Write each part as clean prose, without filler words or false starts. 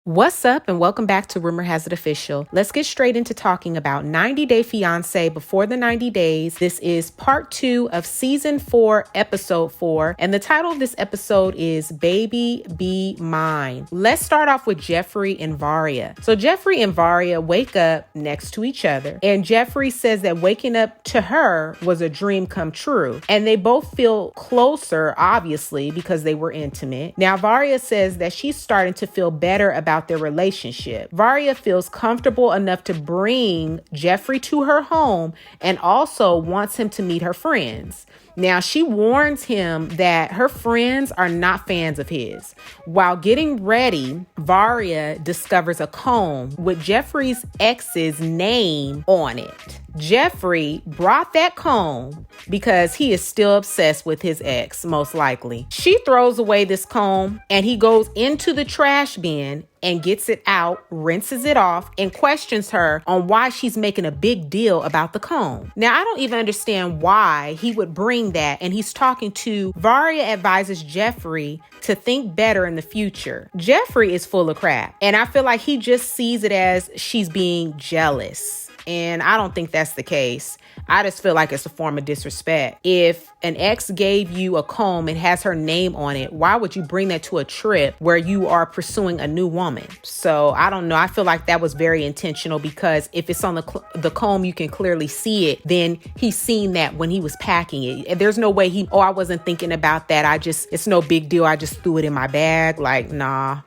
What's up and welcome back to Rumor Has It Official. Let's get straight into talking about 90 Day Fiance Before the 90 Days. This is part 2 of season 4, episode 4. And the title of this episode is Baby Be Mine. Let's start off with Geoffrey and Varya. So Geoffrey and Varya wake up next to each other. And Geoffrey says that waking up to her was a dream come true. And they both feel closer, obviously, because they were intimate. Now Varya says that she's starting to feel better about their relationship. Varya feels comfortable enough to bring Geoffrey to her home and also wants him to meet her friends. Now, she warns him that her friends are not fans of his. While getting ready, Varya discovers a comb with Geoffrey's ex's name on it. Geoffrey brought that comb because he is still obsessed with his ex, most likely. She throws away this comb and he goes into the trash bin and gets it out, rinses it off, and questions her on why she's making a big deal about the comb. Now, I don't even understand why he would bring that, and he's talking to Varya advises Geoffrey to think better in the future. Geoffrey is full of crap, and I feel like he just sees it as she's being jealous. And I don't think that's the case. I just feel like it's a form of disrespect. If an ex gave you a comb and has her name on it, why would you bring that to a trip where you are pursuing a new woman? So I don't know. I feel like that was very intentional because if it's on the comb, you can clearly see it. Then he's seen that when he was packing it. And there's no way I wasn't thinking about that. It's no big deal. I just threw it in my bag. Like, nah.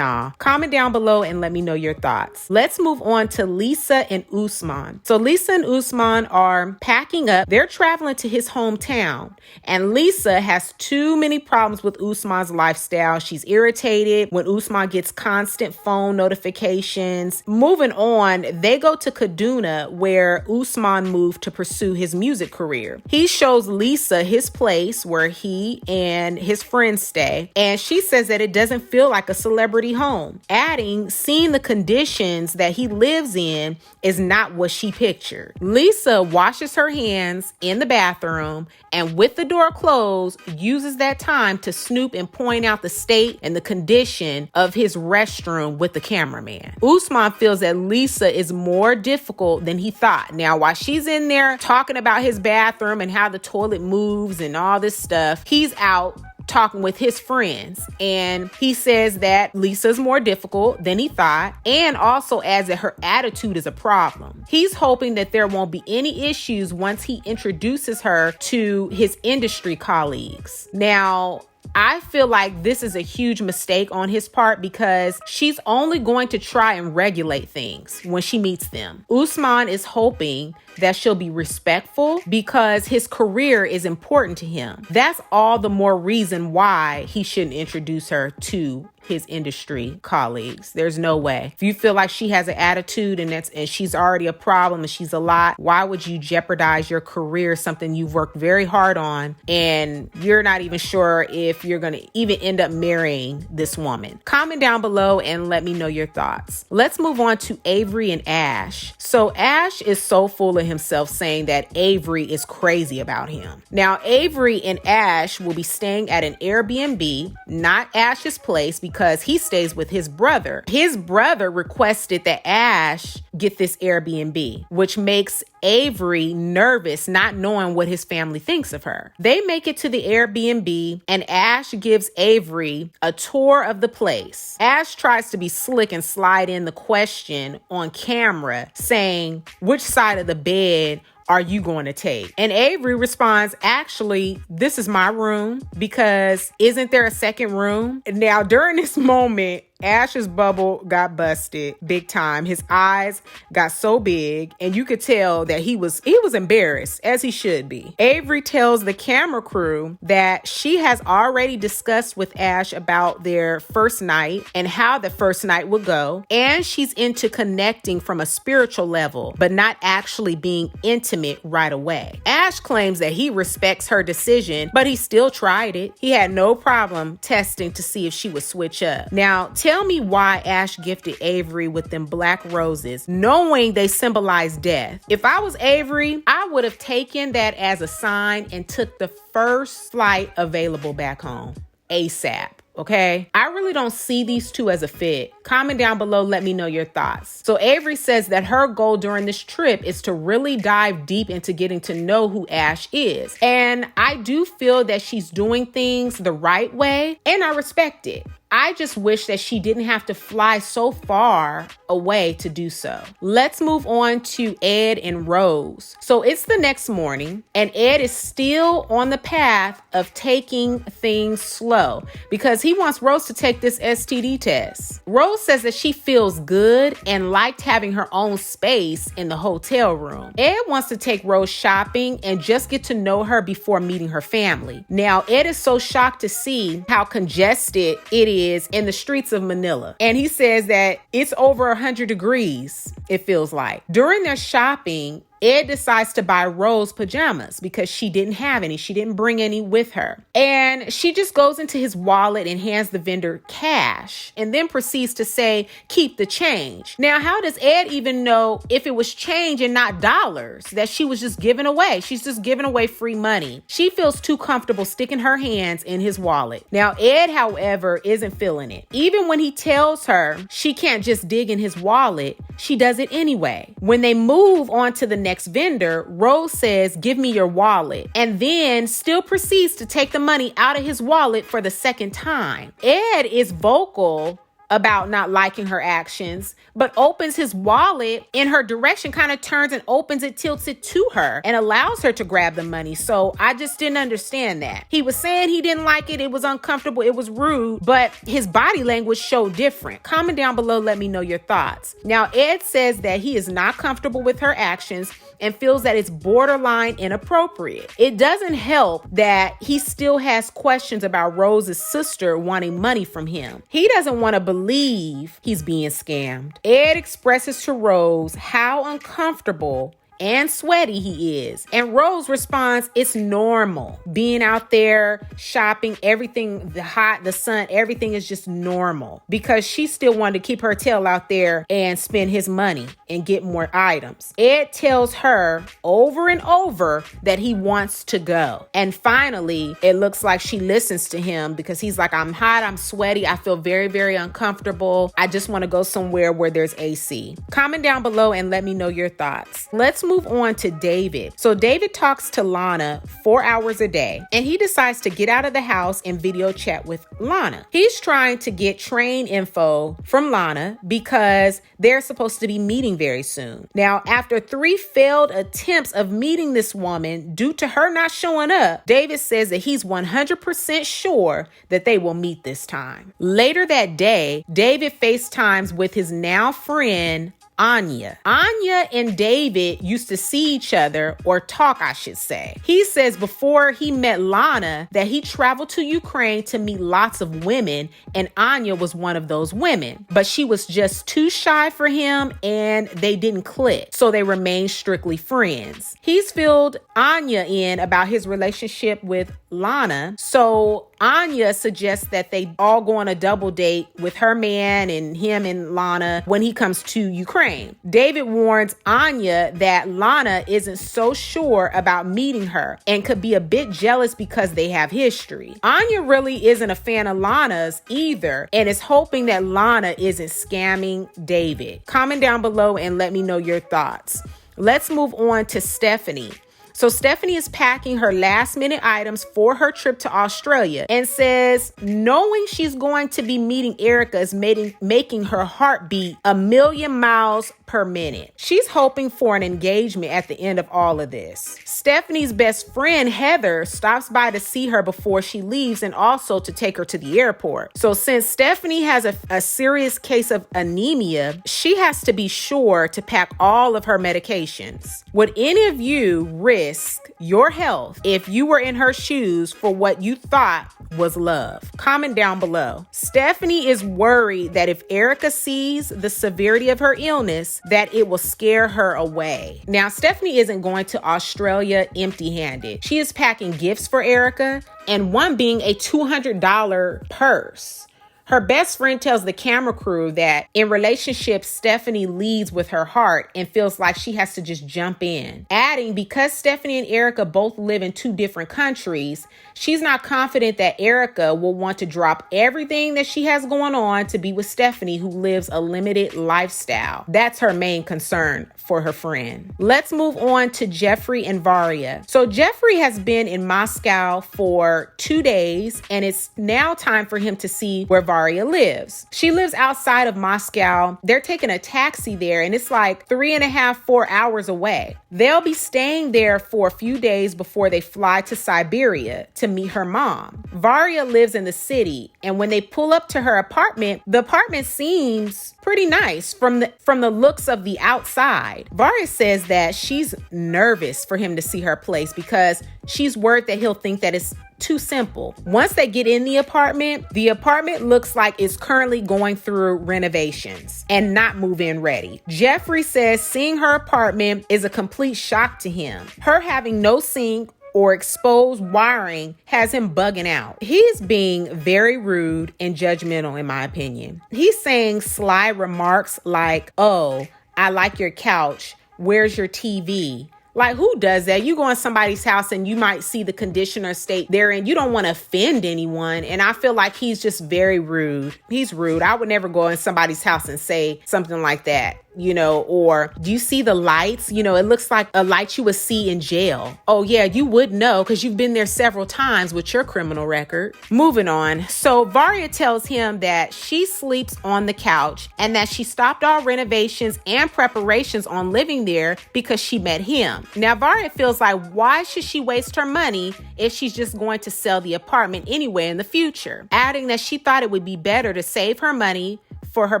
Comment down below and let me know your thoughts. Let's move on to Lisa and Usman. So Lisa and Usman are packing up. They're traveling to his hometown. And Lisa has too many problems with Usman's lifestyle. She's irritated when Usman gets constant phone notifications. Moving on, they go to Kaduna where Usman moved to pursue his music career. He shows Lisa his place where he and his friends stay. And she says that it doesn't feel like a celebrity home. Adding, seeing the conditions that he lives in is not what she pictured. Lisa washes her hands in the bathroom and with the door closed, uses that time to snoop and point out the state and the condition of his restroom with the cameraman. Usman feels that Lisa is more difficult than he thought. Now, while she's in there talking about his bathroom and how the toilet moves and all this stuff, he's out talking with his friends, and he says that Lisa's more difficult than he thought, and also adds that her attitude is a problem. He's hoping that there won't be any issues once he introduces her to his industry colleagues. Now, I feel like this is a huge mistake on his part because she's only going to try and regulate things when she meets them. Usman is hoping that she'll be respectful because his career is important to him. That's all the more reason why he shouldn't introduce her to his industry colleagues. There's no way. If you feel like she has an attitude and she's already a problem and she's a lot, why would you jeopardize your career, something you've worked very hard on, and you're not even sure if you're going to even end up marrying this woman? Comment down below and let me know your thoughts. Let's move on to Avery and Ash. So Ash is so full of himself saying that Avery is crazy about him. Now, Avery and Ash will be staying at an Airbnb, not Ash's place, because he stays with his brother. His brother requested that Ash get this Airbnb, which makes Avery nervous, not knowing what his family thinks of her. They make it to the Airbnb and Ash gives Avery a tour of the place. Ash tries to be slick and slide in the question on camera saying, which side of the bed are you going to take? And Avery responds, actually, this is my room because isn't there a second room? Now, during this moment, Ash's bubble got busted big time. His eyes got so big and you could tell that he was embarrassed, as he should be. Avery tells the camera crew that she has already discussed with Ash about their first night and how the first night would go. And she's into connecting from a spiritual level, but not actually being intimate right away. Ash claims that he respects her decision, but he still tried it. He had no problem testing to see if she would switch up. Now, tell me why Ash gifted Avery with them black roses, knowing they symbolize death. If I was Avery, I would have taken that as a sign and took the first flight available back home. ASAP. okay? I really don't see these two as a fit. Comment down below, let me know your thoughts. So Avery says that her goal during this trip is to really dive deep into getting to know who Ash is. And I do feel that she's doing things the right way, and I respect it. I just wish that she didn't have to fly so far away to do so. Let's move on to Ed and Rose. So it's the next morning, and Ed is still on the path of taking things slow because he wants Rose to take this STD test. Rose says that she feels good and liked having her own space in the hotel room. Ed wants to take Rose shopping and just get to know her before meeting her family. Now, Ed is so shocked to see how congested it is in the streets of Manila. And he says that it's over 100 degrees, it feels like. During their shopping, Ed decides to buy Rose pajamas because she didn't have any. She didn't bring any with her. And she just goes into his wallet and hands the vendor cash and then proceeds to say, keep the change. Now, how does Ed even know if it was change and not dollars that she was just giving away? She's just giving away free money. She feels too comfortable sticking her hands in his wallet. Now, Ed, however, isn't feeling it. Even when he tells her she can't just dig in his wallet, she does it anyway. When they move on to the next vendor, Rose says, give me your wallet, and then still proceeds to take the money out of his wallet for the second time. Ed is vocal about not liking her actions, but opens his wallet in her direction, kind of turns and opens it, tilts it to her, and allows her to grab the money. So I just didn't understand that. He was saying he didn't like it. It was uncomfortable. It was rude, but his body language showed different. Comment down below. Let me know your thoughts. Now, Ed says that he is not comfortable with her actions and feels that it's borderline inappropriate. It doesn't help that he still has questions about Rose's sister wanting money from him. He doesn't want to believe he's being scammed. Ed expresses to Rose how uncomfortable and sweaty he is. And Rose responds, it's normal. Being out there shopping, everything, the hot, the sun, everything is just normal, because she still wanted to keep her tail out there and spend his money and get more items. Ed tells her over and over that he wants to go. And finally, it looks like she listens to him because he's like, I'm hot, I'm sweaty, I feel very, very uncomfortable. I just want to go somewhere where there's AC. Comment down below and let me know your thoughts. Let's move on to David. So David talks to Lana 4 hours a day, and he decides to get out of the house and video chat with Lana. He's trying to get train info from Lana because they're supposed to be meeting very soon. Now, after 3 failed attempts of meeting this woman due to her not showing up, David says that he's 100% sure that they will meet this time. Later that day, David FaceTimes with his now friend, Anya. Anya and David used to see each other, or talk, I should say. He says before he met Lana that he traveled to Ukraine to meet lots of women, and Anya was one of those women. But she was just too shy for him, and they didn't click, so they remained strictly friends. He's filled Anya in about his relationship with Lana, so Anya suggests that they all go on a double date with her man and him and Lana when he comes to Ukraine. David warns Anya that Lana isn't so sure about meeting her and could be a bit jealous because they have history. Anya really isn't a fan of Lana's either and is hoping that Lana isn't scamming David. Comment down below and let me know your thoughts. Let's move on to Stephanie. So Stephanie is packing her last minute items for her trip to Australia and says knowing she's going to be meeting Erika is making her heart beat 1,000,000 miles per minute. She's hoping for an engagement at the end of all of this. Stephanie's best friend, Heather, stops by to see her before she leaves and also to take her to the airport. So since Stephanie has a serious case of anemia, she has to be sure to pack all of her medications. Would any of you risk your health if you were in her shoes for what you thought was love? Comment down below. Stephanie is worried that if Erika sees the severity of her illness, that it will scare her away. Now, Stephanie isn't going to Australia empty-handed. She is packing gifts for Erika, and one being a $200 purse. Her best friend tells the camera crew that in relationships, Stephanie leads with her heart and feels like she has to just jump in. Adding, because Stephanie and Erika both live in 2 different countries, she's not confident that Erika will want to drop everything that she has going on to be with Stephanie, who lives a limited lifestyle. That's her main concern for her friend. Let's move on to Geoffrey and Varya. So Geoffrey has been in Moscow for 2 days, and it's now time for him to see where Varya lives. She lives outside of Moscow. They're taking a taxi there, and it's like 3.5, 4 hours away. They'll be staying there for a few days before they fly to Siberia to meet her mom. Varya lives in the city, and when they pull up to her apartment, the apartment seems pretty nice from the looks of the outside. Varya says that she's nervous for him to see her place because she's worried that he'll think that it's too simple. Once they get in the apartment looks like it's currently going through renovations and not move-in ready. Geoffrey says seeing her apartment is a complete shock to him. Her having no sink or exposed wiring has him bugging out. He's being very rude and judgmental, in my opinion. He's saying sly remarks like, "Oh, I like your couch. Where's your TV?" Like, who does that? You go in somebody's house and you might see the condition or state they're in. You don't want to offend anyone. And I feel like he's just very rude. He's rude. I would never go in somebody's house and say something like that. Or do you see the lights? It looks like a light you would see in jail. Oh yeah, you would know because you've been there several times with your criminal record. Moving on. So Varya tells him that she sleeps on the couch and that she stopped all renovations and preparations on living there because she met him. Now Varya feels like, why should she waste her money if she's just going to sell the apartment anyway in the future? Adding that she thought it would be better to save her money for her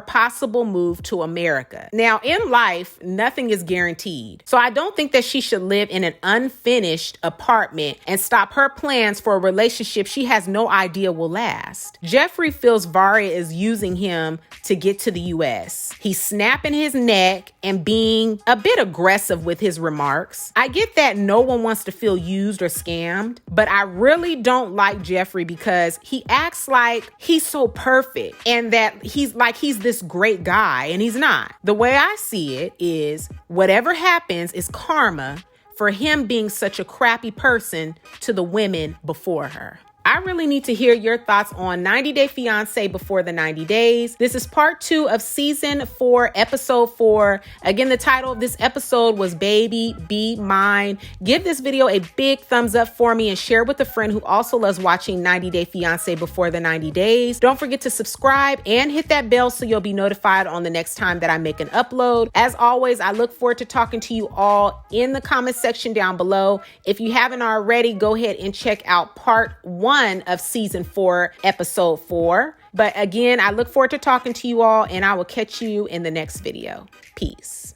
possible move to America. Now, in life, nothing is guaranteed. So I don't think that she should live in an unfinished apartment and stop her plans for a relationship she has no idea will last. Geoffrey feels Varya is using him to get to the U.S. He's snapping his neck and being a bit aggressive with his remarks. I get that no one wants to feel used or scammed, but I really don't like Geoffrey because he acts like he's so perfect and that he's this great guy, and he's not. The way I see it is whatever happens is karma for him being such a crappy person to the women before her. I really need to hear your thoughts on 90 Day Fiance before the 90 days. This is part 2 of season 4, episode 4. Again, the title of this episode was Baby Be Mine. Give this video a big thumbs up for me and share with a friend who also loves watching 90 Day Fiance before the 90 days. Don't forget to subscribe and hit that bell so you'll be notified on the next time that I make an upload. As always, I look forward to talking to you all in the comment section down below. If you haven't already, go ahead and check out part 1 of season 4, episode 4. But again, I look forward to talking to you all, and I will catch you in the next video. Peace.